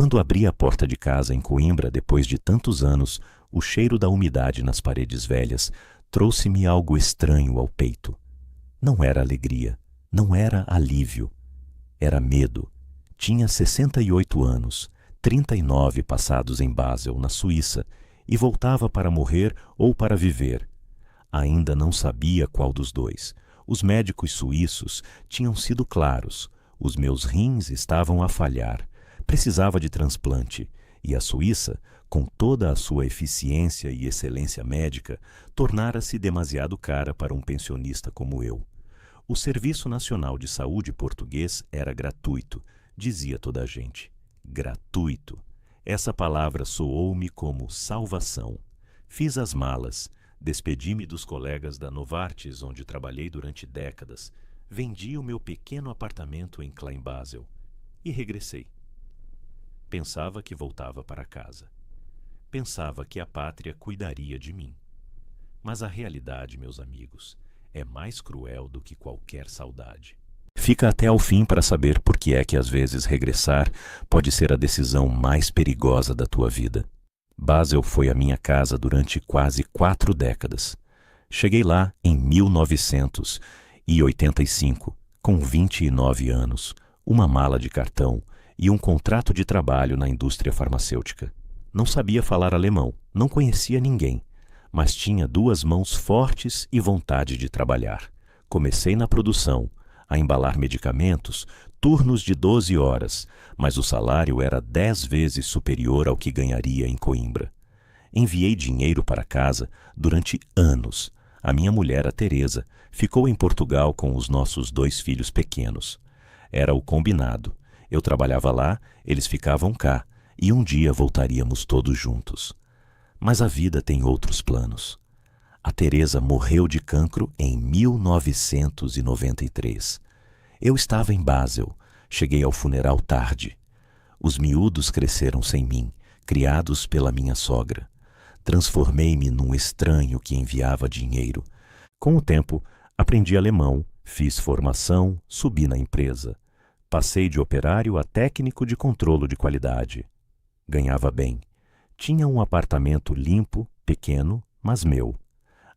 Quando abri a porta de casa em Coimbra, depois de tantos anos, o cheiro da umidade nas paredes velhas trouxe-me algo estranho ao peito. Não era alegria, não era alívio, era medo. Tinha 68 anos, 39 passados em Basel, na Suíça, e voltava para morrer ou para viver. Ainda não sabia qual dos dois. Os médicos suíços tinham sido claros. Os meus rins estavam a falhar. Precisava de transplante. E a Suíça, com toda a sua eficiência e excelência médica, tornara-se demasiado cara para um pensionista como eu. O Serviço Nacional de Saúde português era gratuito, dizia toda a gente. Gratuito. Essa palavra soou-me como salvação. Fiz as malas, despedi-me dos colegas da Novartis, onde trabalhei durante décadas, vendi o meu pequeno apartamento em Kleinbasel e regressei. Pensava que voltava para casa. Pensava que a pátria cuidaria de mim. Mas a realidade, meus amigos, é mais cruel do que qualquer saudade. Fica até ao fim para saber por que é que às vezes regressar pode ser a decisão mais perigosa da tua vida. Basel foi a minha casa durante quase 4 décadas. Cheguei lá em 1985, com 29 anos, uma mala de cartão e um contrato de trabalho na indústria farmacêutica. Não sabia falar alemão, não conhecia ninguém, mas tinha 2 mãos fortes e vontade de trabalhar. Comecei na produção, a embalar medicamentos, turnos de 12 horas, mas o salário era 10 vezes superior ao que ganharia em Coimbra. Enviei dinheiro para casa durante anos. A minha mulher, a Teresa, ficou em Portugal com os nossos 2 filhos pequenos. Era o combinado. Eu trabalhava lá, eles ficavam cá, e um dia voltaríamos todos juntos. Mas a vida tem outros planos. A Teresa morreu de cancro em 1993. Eu estava em Basel. Cheguei ao funeral tarde. Os miúdos cresceram sem mim, criados pela minha sogra. Transformei-me num estranho que enviava dinheiro. Com o tempo, aprendi alemão, fiz formação, subi na empresa. Passei de operário a técnico de controlo de qualidade. Ganhava bem. Tinha um apartamento limpo, pequeno, mas meu.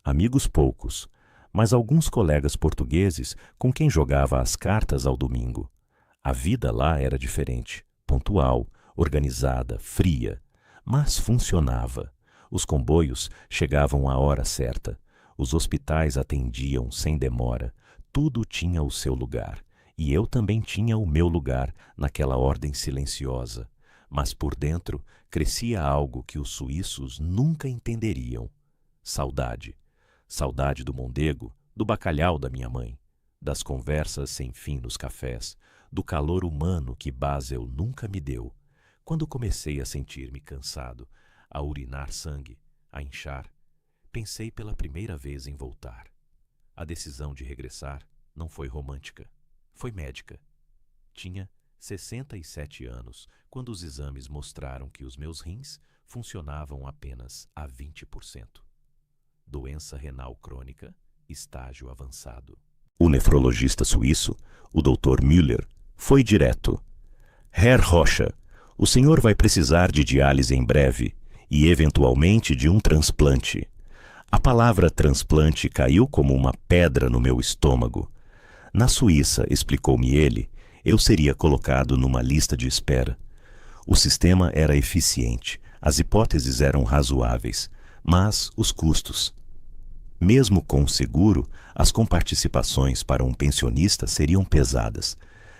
Amigos poucos, mas alguns colegas portugueses com quem jogava as cartas ao domingo. A vida lá era diferente, pontual, organizada, fria, mas funcionava. Os comboios chegavam à hora certa, os hospitais atendiam sem demora, tudo tinha o seu lugar, e eu também tinha o meu lugar naquela ordem silenciosa. Mas por dentro crescia algo que os suíços nunca entenderiam. Saudade. Saudade do mondego, do bacalhau da minha mãe, das conversas sem fim nos cafés, do calor humano que Basel nunca me deu. Quando comecei a sentir-me cansado, a urinar sangue, a inchar, pensei pela primeira vez em voltar. A decisão de regressar não foi romântica, foi médica. Tinha 67 anos quando os exames mostraram que os meus rins funcionavam apenas a 20%. Doença renal crônica, estágio avançado. O nefrologista suíço, o Dr. Müller, foi direto. Herr Rocha, o senhor vai precisar de diálise em breve e, eventualmente, de um transplante. A palavra transplante caiu como uma pedra no meu estômago. Na Suíça, explicou-me ele, eu seria colocado numa lista de espera. O sistema era eficiente, as hipóteses eram razoáveis, mas os custos. Mesmo com o seguro, as comparticipações para um pensionista seriam pesadas.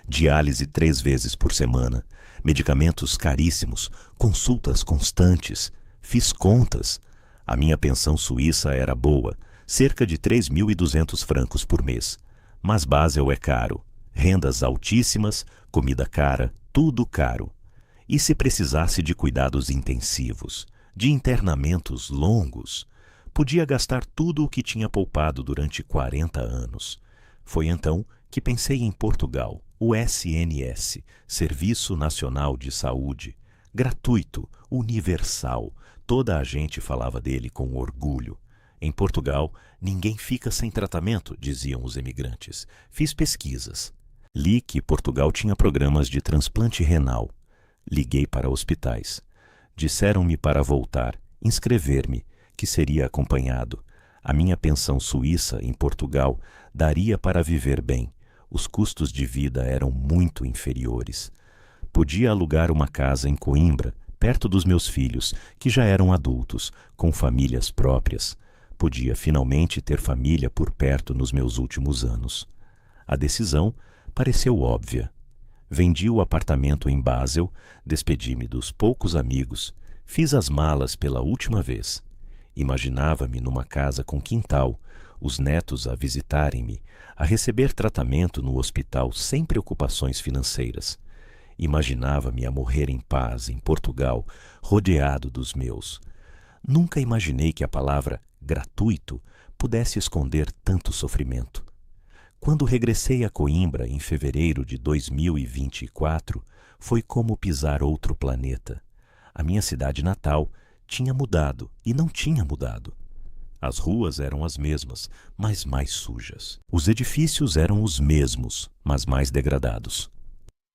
Diálise 3 vezes por semana, medicamentos caríssimos, consultas constantes. Fiz contas. A minha pensão suíça era boa, cerca de 3.200 francos por mês. Mas Basel é caro. Rendas altíssimas, comida cara, tudo caro. E se precisasse de cuidados intensivos, de internamentos longos, podia gastar tudo o que tinha poupado durante 40 anos. Foi então que pensei em Portugal, o SNS, Serviço Nacional de Saúde, gratuito, universal, toda a gente falava dele com orgulho. Em Portugal, ninguém fica sem tratamento, diziam os emigrantes. Fiz pesquisas. Li que Portugal tinha programas de transplante renal. Liguei para hospitais. Disseram-me para voltar, inscrever-me, que seria acompanhado. A minha pensão suíça em Portugal daria para viver bem. Os custos de vida eram muito inferiores. Podia alugar uma casa em Coimbra, perto dos meus filhos, que já eram adultos, com famílias próprias. Podia finalmente ter família por perto nos meus últimos anos. A decisão pareceu óbvia. Vendi o apartamento em Basel, despedi-me dos poucos amigos, fiz as malas pela última vez. Imaginava-me numa casa com quintal, os netos a visitarem-me, a receber tratamento no hospital sem preocupações financeiras. Imaginava-me a morrer em paz em Portugal, rodeado dos meus. Nunca imaginei que a palavra gratuito pudesse esconder tanto sofrimento. Quando regressei a Coimbra em fevereiro de 2024, foi como pisar outro planeta. A minha cidade natal tinha mudado e não tinha mudado. As ruas eram as mesmas, mas mais sujas. Os edifícios eram os mesmos, mas mais degradados.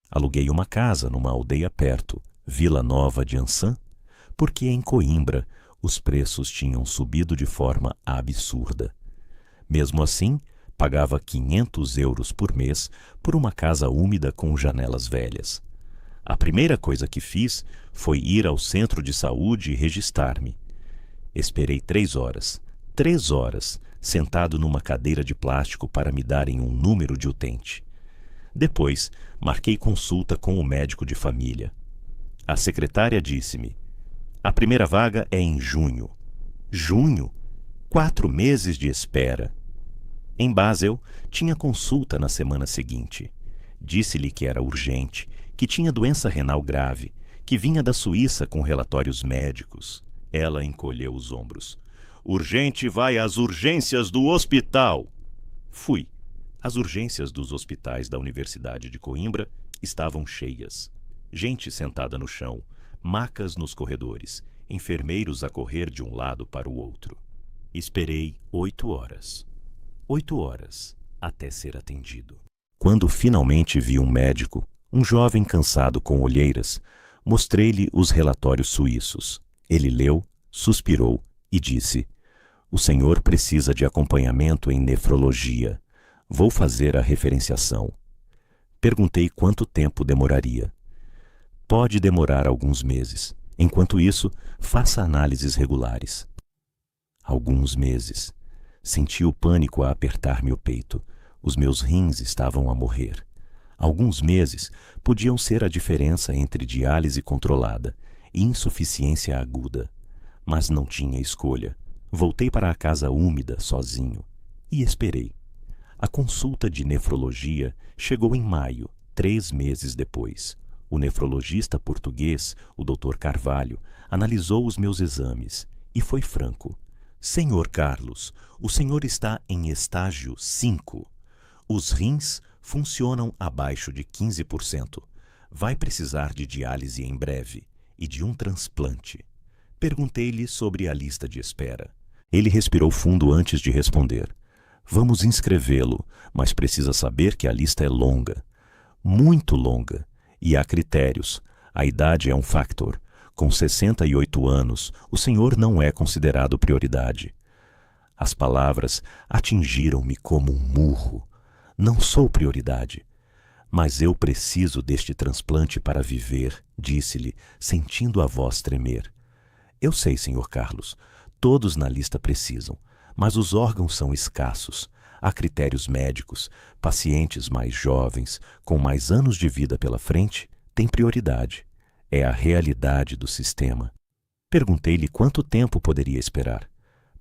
Aluguei uma casa numa aldeia perto, Vila Nova de Ançã, porque em Coimbra os preços tinham subido de forma absurda. Mesmo assim, pagava 500 euros por mês por uma casa úmida com janelas velhas. A primeira coisa que fiz foi ir ao centro de saúde e registrar-me. Esperei 3 horas, sentado numa cadeira de plástico para me darem um número de utente. Depois, marquei consulta com o médico de família. A secretária disse-me: a primeira vaga é em junho. Junho? 4 meses de espera. Em Basel, tinha consulta na semana seguinte. Disse-lhe que era urgente, que tinha doença renal grave, que vinha da Suíça com relatórios médicos. Ela encolheu os ombros. Urgente, vai às urgências do hospital. Fui. As urgências dos hospitais da Universidade de Coimbra estavam cheias. Gente sentada no chão, macas nos corredores, enfermeiros a correr de um lado para o outro. Esperei 8 horas. 8 horas até ser atendido. Quando finalmente vi um médico, um jovem cansado com olheiras, mostrei-lhe os relatórios suíços. Ele leu, suspirou e disse: o senhor precisa de acompanhamento em nefrologia. Vou fazer a referenciação. Perguntei quanto tempo demoraria. Pode demorar alguns meses. Enquanto isso, faça análises regulares. Alguns meses. Senti o pânico a apertar-me o peito. Os meus rins estavam a morrer. Alguns meses podiam ser a diferença entre diálise controlada e insuficiência aguda. Mas não tinha escolha. Voltei para a casa úmida, sozinho, e esperei. A consulta de nefrologia chegou em maio, 3 meses depois. O nefrologista português, o Dr. Carvalho, analisou os meus exames e foi franco. Senhor Carlos, o senhor está em estágio 5. Os rins funcionam abaixo de 15%. Vai precisar de diálise em breve e de um transplante. Perguntei-lhe sobre a lista de espera. Ele respirou fundo antes de responder. Vamos inscrevê-lo, mas precisa saber que a lista é longa. Muito longa. E há critérios. A idade é um fator. Com 68 anos, o senhor não é considerado prioridade. As palavras atingiram-me como um murro. Não sou prioridade. Mas eu preciso deste transplante para viver, disse-lhe, sentindo a voz tremer. Eu sei, senhor Carlos, todos na lista precisam, mas os órgãos são escassos. Há critérios médicos. Pacientes mais jovens, com mais anos de vida pela frente, têm prioridade. É a realidade do sistema. Perguntei-lhe quanto tempo poderia esperar.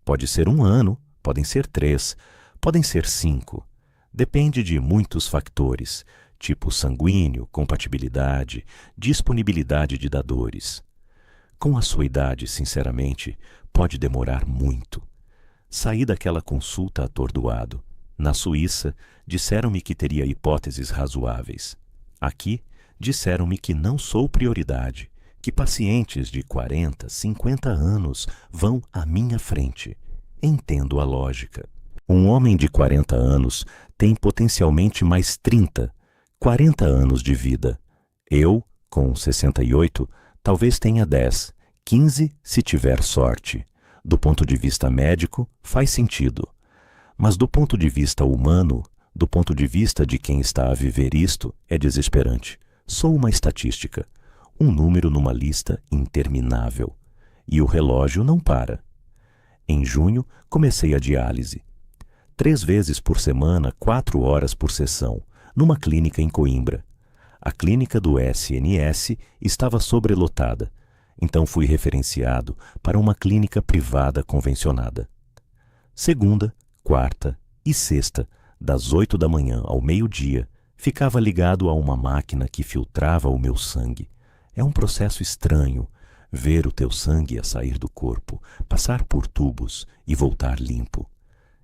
Pode ser 1 ano, podem ser 3, podem ser 5. Depende de muitos fatores, tipo sanguíneo, compatibilidade, disponibilidade de dadores. Com a sua idade, sinceramente, pode demorar muito. Saí daquela consulta atordoado. Na Suíça, disseram-me que teria hipóteses razoáveis. Aqui, disseram-me que não sou prioridade, que pacientes de 40, 50 anos vão à minha frente. Entendo a lógica. Um homem de 40 anos tem potencialmente mais 30, 40 anos de vida. Eu, Com 68, talvez tenha 10, 15 se tiver sorte. Do ponto de vista médico, faz sentido. Mas do ponto de vista humano, do ponto de vista de quem está a viver isto, é desesperante. Sou uma estatística, um número numa lista interminável. E o relógio não para. Em junho, comecei a diálise. 3 vezes por semana, 4 horas por sessão, numa clínica em Coimbra. A clínica do SNS estava sobrelotada, então fui referenciado para uma clínica privada convencionada. Segunda, quarta e sexta, das 8 da manhã ao meio-dia, ficava ligado a uma máquina que filtrava o meu sangue. É um processo estranho, ver o teu sangue a sair do corpo, passar por tubos e voltar limpo.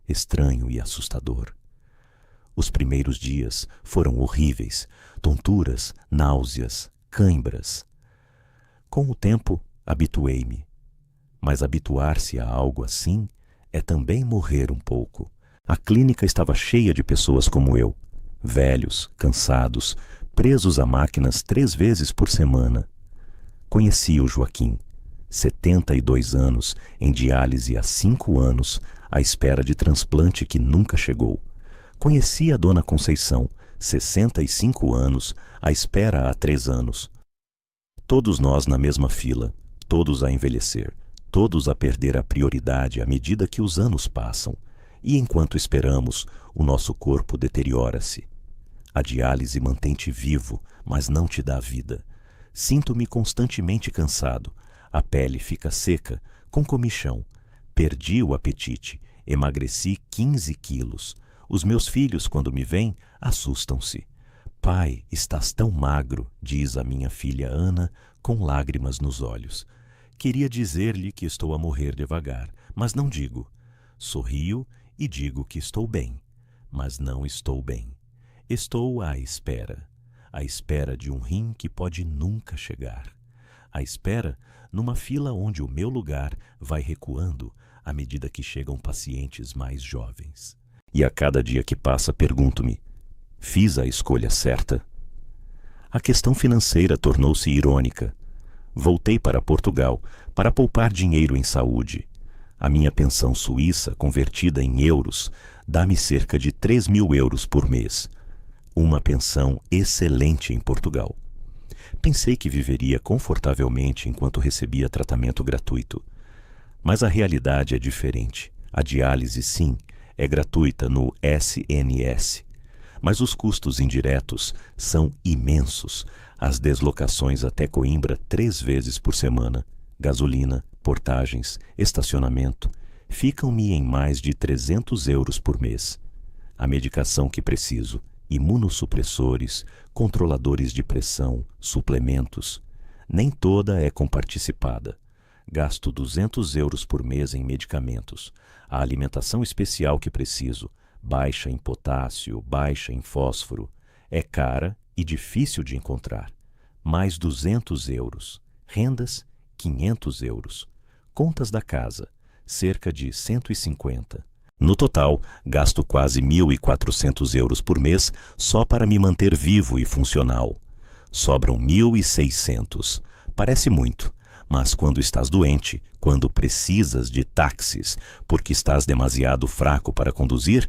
Estranho e assustador. Os primeiros dias foram horríveis, tonturas, náuseas, cãibras. Com o tempo, habituei-me. Mas habituar-se a algo assim é também morrer um pouco. A clínica estava cheia de pessoas como eu, velhos, cansados, presos a máquinas 3 vezes por semana. Conheci o Joaquim, 72 anos, em diálise há 5 anos, à espera de transplante que nunca chegou. Conheci a dona Conceição, 65 anos, à espera há 3 anos. Todos nós na mesma fila, todos a envelhecer, todos a perder a prioridade à medida que os anos passam. E enquanto esperamos, o nosso corpo deteriora-se. A diálise mantém-te vivo, mas não te dá vida. Sinto-me constantemente cansado. A pele fica seca, com comichão. Perdi o apetite. Emagreci 15 quilos. Os meus filhos, quando me veem, assustam-se. Pai, estás tão magro, diz a minha filha Ana, com lágrimas nos olhos. Queria dizer-lhe que estou a morrer devagar, mas não digo. Sorrio e digo que estou bem, mas não estou bem. Estou à espera de um rim que pode nunca chegar. À espera numa fila onde o meu lugar vai recuando à medida que chegam pacientes mais jovens. E a cada dia que passa pergunto-me, fiz a escolha certa? A questão financeira tornou-se irônica. Voltei para Portugal para poupar dinheiro em saúde. A minha pensão suíça, convertida em euros, dá-me cerca de 3.000 euros por mês. Uma pensão excelente em Portugal. Pensei que viveria confortavelmente enquanto recebia tratamento gratuito. Mas a realidade é diferente. A diálise, sim, é gratuita no SNS. Mas os custos indiretos são imensos. As deslocações até Coimbra 3 vezes por semana, gasolina, portagens, estacionamento, ficam-me em mais de 300 euros por mês. A medicação que preciso, imunossupressores, controladores de pressão, suplementos, nem toda é comparticipada. Gasto 200 euros por mês em medicamentos. A alimentação especial que preciso, baixa em potássio, baixa em fósforo, é cara e difícil de encontrar. Mais 200 euros. Rendas, 500 euros. Contas da casa, cerca de 150. No total, gasto quase 1.400 euros por mês só para me manter vivo e funcional. Sobram 1.600. Parece muito, mas quando estás doente, quando precisas de táxis porque estás demasiado fraco para conduzir,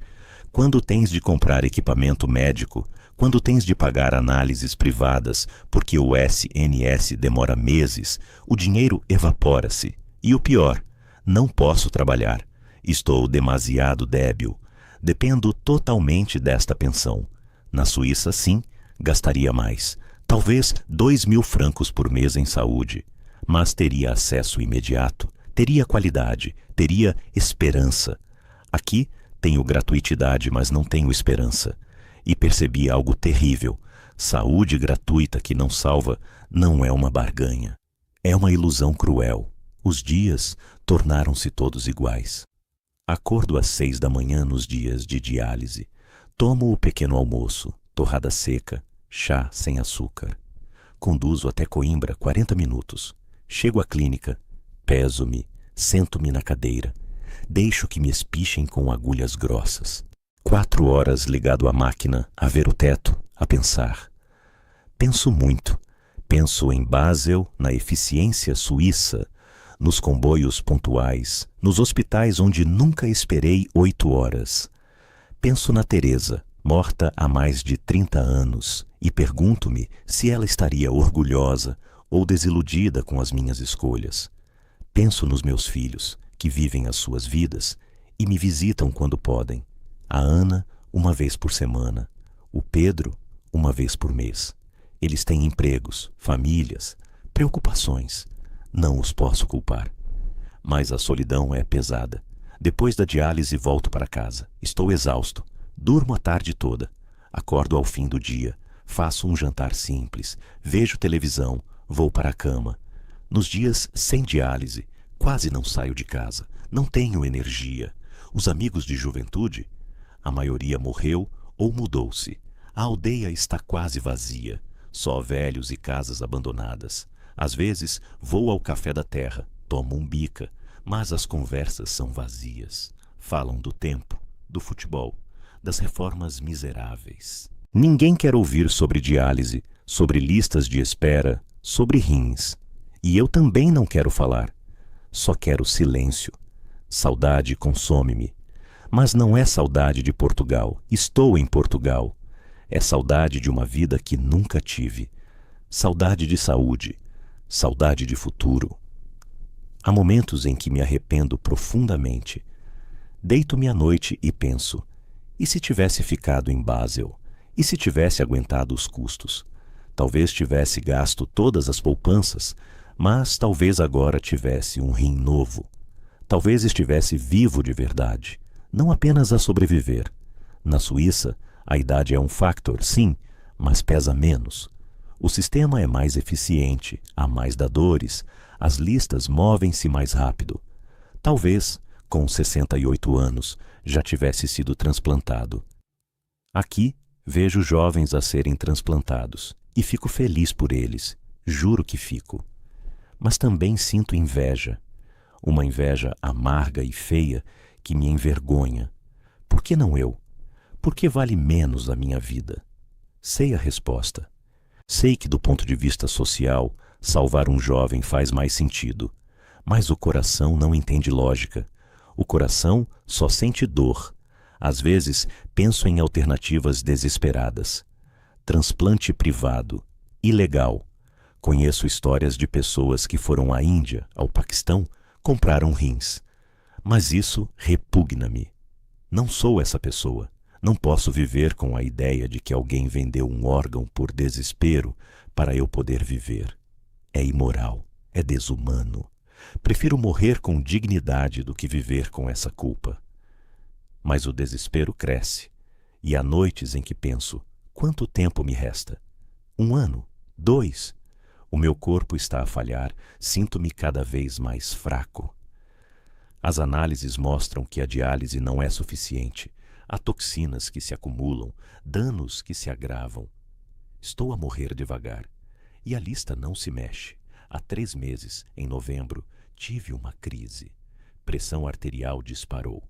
quando tens de comprar equipamento médico, quando tens de pagar análises privadas porque o SNS demora meses, o dinheiro evapora-se. E o pior, não posso trabalhar. Estou demasiado débil. Dependo totalmente desta pensão. Na Suíça, sim, gastaria mais. Talvez 2.000 francos por mês em saúde. Mas teria acesso imediato, teria qualidade, teria esperança. Aqui tenho gratuitidade, mas não tenho esperança. E percebi algo terrível. Saúde gratuita que não salva não é uma barganha. É uma ilusão cruel. Os dias tornaram-se todos iguais. Acordo às 6 da manhã nos dias de diálise. Tomo o pequeno almoço, torrada seca, chá sem açúcar. Conduzo até Coimbra 40 minutos. Chego à clínica, peso-me, sento-me na cadeira. Deixo que me espichem com agulhas grossas. 4 horas ligado à máquina, a ver o teto, a pensar. Penso muito. Penso em Basel, na eficiência suíça, nos comboios pontuais, nos hospitais onde nunca esperei 8 horas. Penso na Teresa, morta há mais de 30 anos, e pergunto-me se ela estaria orgulhosa ou desiludida com as minhas escolhas. Penso nos meus filhos, que vivem as suas vidas e me visitam quando podem. A Ana, uma vez por semana. O Pedro, uma vez por mês. Eles têm empregos, famílias, preocupações. Não os posso culpar. Mas a solidão é pesada. Depois da diálise volto para casa. Estou exausto. Durmo a tarde toda. Acordo ao fim do dia. Faço um jantar simples. Vejo televisão. Vou para a cama. Nos dias sem diálise, quase não saio de casa. Não tenho energia. Os amigos de juventude? A maioria morreu ou mudou-se. A aldeia está quase vazia. Só velhos e casas abandonadas. Às vezes vou ao café da terra, tomo um bica, mas as conversas são vazias. Falam do tempo, do futebol, das reformas miseráveis. Ninguém quer ouvir sobre diálise, sobre listas de espera, sobre rins. E eu também não quero falar. Só quero silêncio. Saudade consome-me. Mas não é saudade de Portugal. Estou em Portugal. É saudade de uma vida que nunca tive. Saudade de saúde. Saudade de futuro. Há momentos em que me arrependo profundamente. Deito-me à noite e penso, e se tivesse ficado em Basel? E se tivesse aguentado os custos? Talvez tivesse gasto todas as poupanças, mas talvez agora tivesse um rim novo. Talvez estivesse vivo de verdade, não apenas a sobreviver. Na Suíça, a idade é um fator, sim, mas pesa menos. O sistema é mais eficiente, há mais dadores, as listas movem-se mais rápido. Talvez, com 68 anos, já tivesse sido transplantado. Aqui, vejo jovens a serem transplantados e fico feliz por eles, juro que fico. Mas também sinto inveja, uma inveja amarga e feia que me envergonha. Por que não eu? Por que vale menos a minha vida? Sei a resposta. Sei que do ponto de vista social, salvar um jovem faz mais sentido. Mas o coração não entende lógica. O coração só sente dor. Às vezes, penso em alternativas desesperadas. Transplante privado, ilegal. Conheço histórias de pessoas que foram à Índia, ao Paquistão, compraram rins. Mas isso repugna-me. Não sou essa pessoa. Não posso viver com a ideia de que alguém vendeu um órgão por desespero para eu poder viver. É imoral, é desumano. Prefiro morrer com dignidade do que viver com essa culpa. Mas o desespero cresce, e há noites em que penso, quanto tempo me resta? 1 ano? 2? O meu corpo está a falhar, sinto-me cada vez mais fraco. As análises mostram que a diálise não é suficiente. Há toxinas que se acumulam, danos que se agravam. Estou a morrer devagar. E a lista não se mexe. Há 3 meses, em novembro, tive uma crise. Pressão arterial disparou.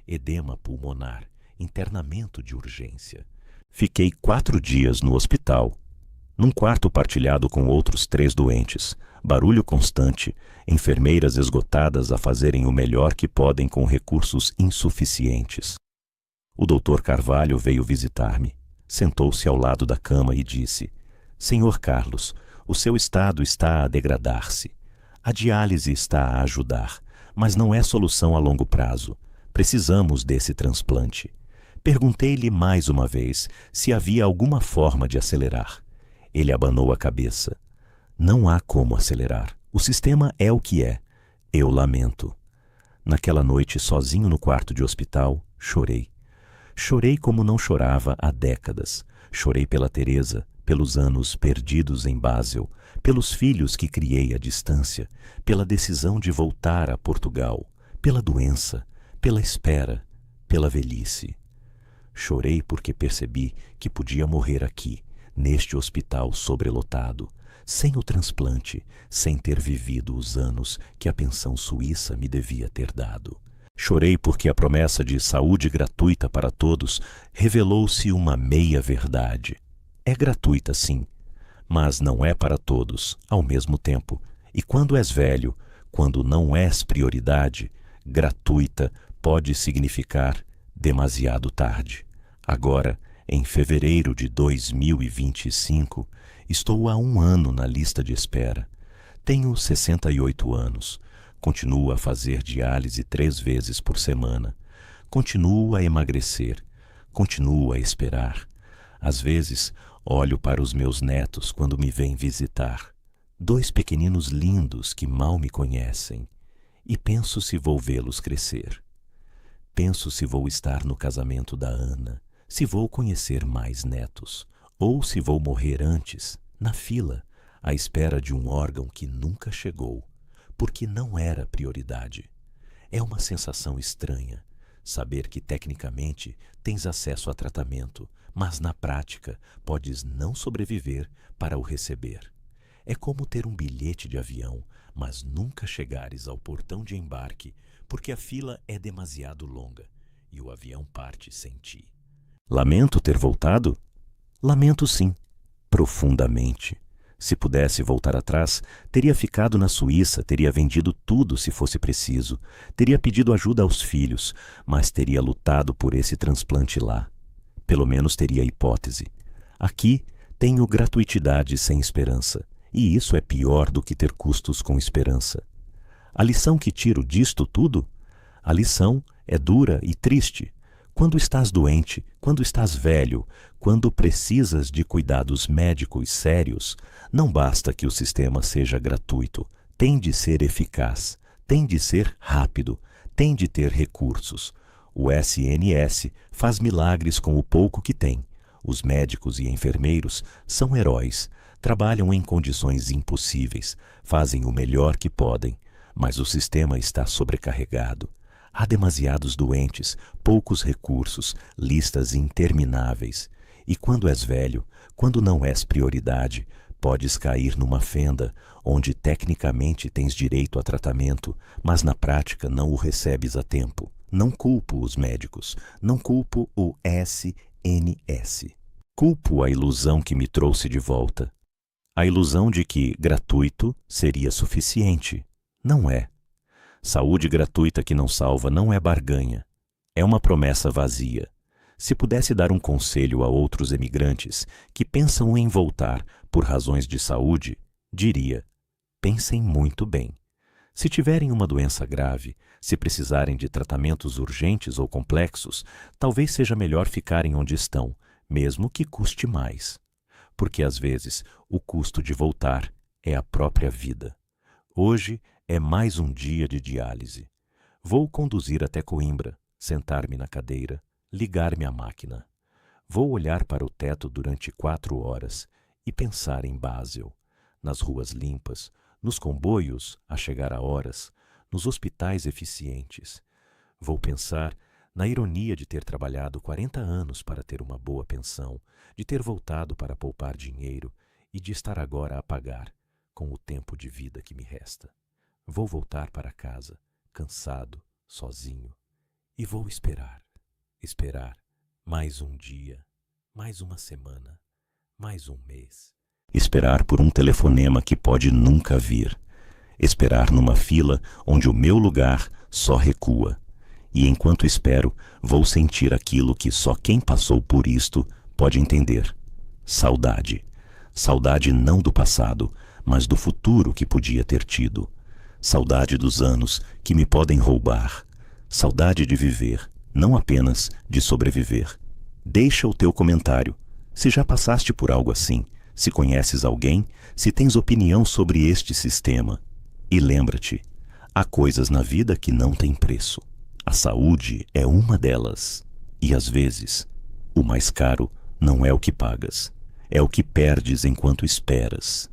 Edema pulmonar, internamento de urgência. Fiquei 4 dias no hospital, num quarto partilhado com outros 3 doentes. Barulho constante, enfermeiras esgotadas a fazerem o melhor que podem com recursos insuficientes. O doutor Carvalho veio visitar-me. Sentou-se ao lado da cama e disse: Senhor Carlos, o seu estado está a degradar-se. A diálise está a ajudar, mas não é solução a longo prazo. Precisamos desse transplante. Perguntei-lhe mais uma vez se havia alguma forma de acelerar. Ele abanou a cabeça. Não há como acelerar. O sistema é o que é. Eu lamento. Naquela noite, sozinho no quarto de hospital, chorei. Chorei como não chorava há décadas. Chorei pela Teresa, pelos anos perdidos em Basel, pelos filhos que criei à distância, pela decisão de voltar a Portugal, pela doença, pela espera, pela velhice. Chorei porque percebi que podia morrer aqui, neste hospital sobrelotado, sem o transplante, sem ter vivido os anos que a pensão suíça me devia ter dado. Chorei porque a promessa de saúde gratuita para todos revelou-se uma meia-verdade. É gratuita, sim, mas não é para todos ao mesmo tempo. E quando és velho, quando não és prioridade, gratuita pode significar demasiado tarde. Agora, em fevereiro de 2025, estou há 1 ano na lista de espera. Tenho 68 anos. Continuo a fazer diálise 3 vezes por semana. Continuo a emagrecer. Continuo a esperar. Às vezes, olho para os meus netos quando me vêm visitar. 2 pequeninos lindos que mal me conhecem. E penso se vou vê-los crescer. Penso se vou estar no casamento da Ana, se vou conhecer mais netos, ou se vou morrer antes, na fila, à espera de um órgão que nunca chegou, porque não era prioridade. É uma sensação estranha, saber que tecnicamente tens acesso a tratamento, mas na prática podes não sobreviver para o receber. É como ter um bilhete de avião, mas nunca chegares ao portão de embarque, porque a fila é demasiado longa e o avião parte sem ti. Lamento ter voltado? Lamento sim, profundamente. Se pudesse voltar atrás, teria ficado na Suíça, teria vendido tudo se fosse preciso, teria pedido ajuda aos filhos, mas teria lutado por esse transplante lá. Pelo menos teria hipótese. Aqui tenho gratuitidade sem esperança, e isso é pior do que ter custos com esperança. A lição que tiro disto tudo? A lição é dura e triste. Quando estás doente, quando estás velho, quando precisas de cuidados médicos sérios, não basta que o sistema seja gratuito. Tem de ser eficaz, tem de ser rápido, tem de ter recursos. O SNS faz milagres com o pouco que tem. Os médicos e enfermeiros são heróis, trabalham em condições impossíveis, fazem o melhor que podem. Mas o sistema está sobrecarregado. Há demasiados doentes, poucos recursos, listas intermináveis. E quando és velho, quando não és prioridade, podes cair numa fenda onde tecnicamente tens direito a tratamento, mas na prática não o recebes a tempo. Não culpo os médicos, não culpo o SNS. Culpo a ilusão que me trouxe de volta. A ilusão de que gratuito seria suficiente. Não é. Saúde gratuita que não salva não é barganha. É uma promessa vazia. Se pudesse dar um conselho a outros emigrantes que pensam em voltar por razões de saúde, diria: pensem muito bem. Se tiverem uma doença grave, se precisarem de tratamentos urgentes ou complexos, talvez seja melhor ficarem onde estão, mesmo que custe mais. Porque às vezes o custo de voltar é a própria vida. Hoje é mais um dia de diálise. Vou conduzir até Coimbra, sentar-me na cadeira, ligar-me à máquina. Vou olhar para o teto durante 4 horas e pensar em Basel, nas ruas limpas, nos comboios a chegar a horas, nos hospitais eficientes. Vou pensar na ironia de ter trabalhado 40 anos para ter uma boa pensão, de ter voltado para poupar dinheiro e de estar agora a pagar com o tempo de vida que me resta. Vou voltar para casa, cansado, sozinho, e vou esperar, esperar mais um dia, mais uma semana, mais um mês. Esperar por um telefonema que pode nunca vir. Esperar numa fila onde o meu lugar só recua. E enquanto espero, vou sentir aquilo que só quem passou por isto pode entender. Saudade. Saudade não do passado, mas do futuro que podia ter tido. Saudade dos anos que me podem roubar. Saudade de viver, não apenas de sobreviver. Deixa o teu comentário. Se já passaste por algo assim, se conheces alguém, se tens opinião sobre este sistema. E lembra-te, há coisas na vida que não têm preço. A saúde é uma delas. E às vezes, o mais caro não é o que pagas, é o que perdes enquanto esperas.